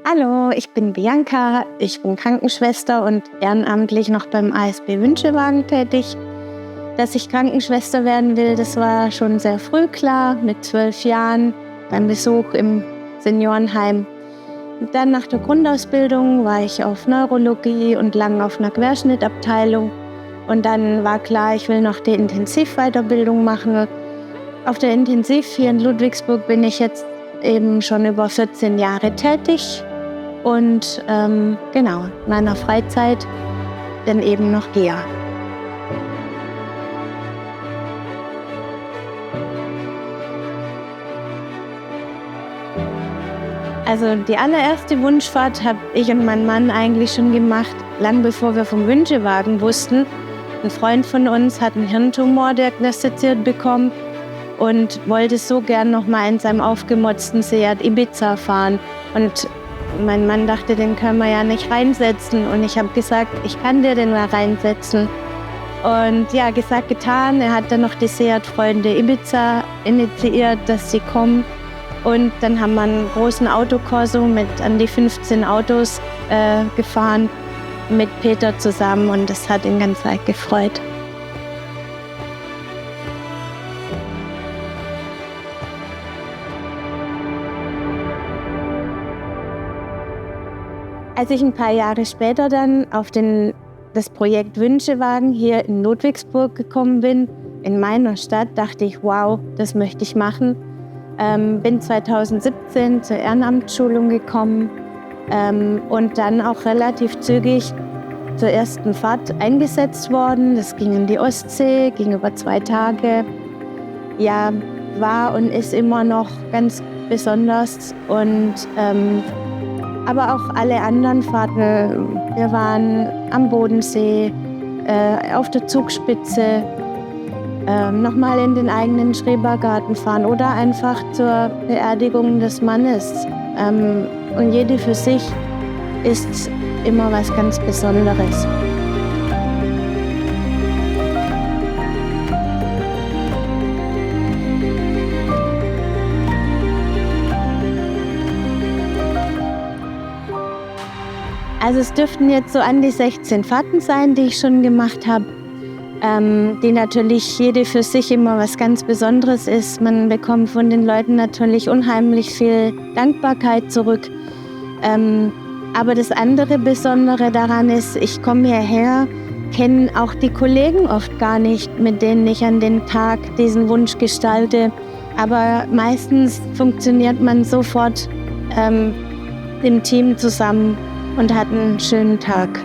Hallo, ich bin Bianca, ich bin Krankenschwester und ehrenamtlich noch beim ASB Wünschewagen tätig. Dass ich Krankenschwester werden will, das war schon sehr früh klar, mit 12 Jahren beim Besuch im Seniorenheim. Und dann nach der Grundausbildung war ich auf Neurologie und lang auf einer Querschnittabteilung. Und dann war klar, ich will noch die Intensivweiterbildung machen. Auf der Intensiv hier in Ludwigsburg bin ich jetzt eben schon über 14 Jahre tätig. Und in meiner Freizeit dann eben noch hier. Also die allererste Wunschfahrt habe ich und mein Mann eigentlich schon gemacht, lang bevor wir vom Wünschewagen wussten. Ein Freund von uns hat einen Hirntumor diagnostiziert bekommen und wollte so gern noch mal in seinem aufgemotzten Seat Ibiza fahren. Und mein Mann dachte, den können wir ja nicht reinsetzen. Und ich habe gesagt, ich kann dir den mal reinsetzen. Und ja, gesagt, getan. Er hat dann noch die Seat-Freunde Ibiza initiiert, dass sie kommen. Und dann haben wir einen großen Autokorso mit an die 15 Autos gefahren mit Peter zusammen. Und das hat ihn ganz arg gefreut. Als ich ein paar Jahre später dann auf das Projekt Wünschewagen hier in Ludwigsburg gekommen bin, in meiner Stadt, dachte ich, wow, das möchte ich machen. Bin 2017 zur Ehrenamtsschulung gekommen und dann auch relativ zügig zur ersten Fahrt eingesetzt worden. Das ging in die Ostsee, ging über 2 Tage. Ja, war und ist immer noch ganz besonders und aber auch alle anderen Fahrten. Wir waren am Bodensee, auf der Zugspitze, nochmal in den eigenen Schrebergarten fahren oder einfach zur Beerdigung des Mannes. Und jede für sich ist immer was ganz Besonderes. Also es dürften jetzt so an die 16 Fahrten sein, die ich schon gemacht habe, die natürlich jede für sich immer was ganz Besonderes ist. Man bekommt von den Leuten natürlich unheimlich viel Dankbarkeit zurück. Aber das andere Besondere daran ist, ich komme hierher, kenne auch die Kollegen oft gar nicht, mit denen ich an den Tag diesen Wunsch gestalte. Aber meistens funktioniert man sofort im Team zusammen und hat einen schönen Tag.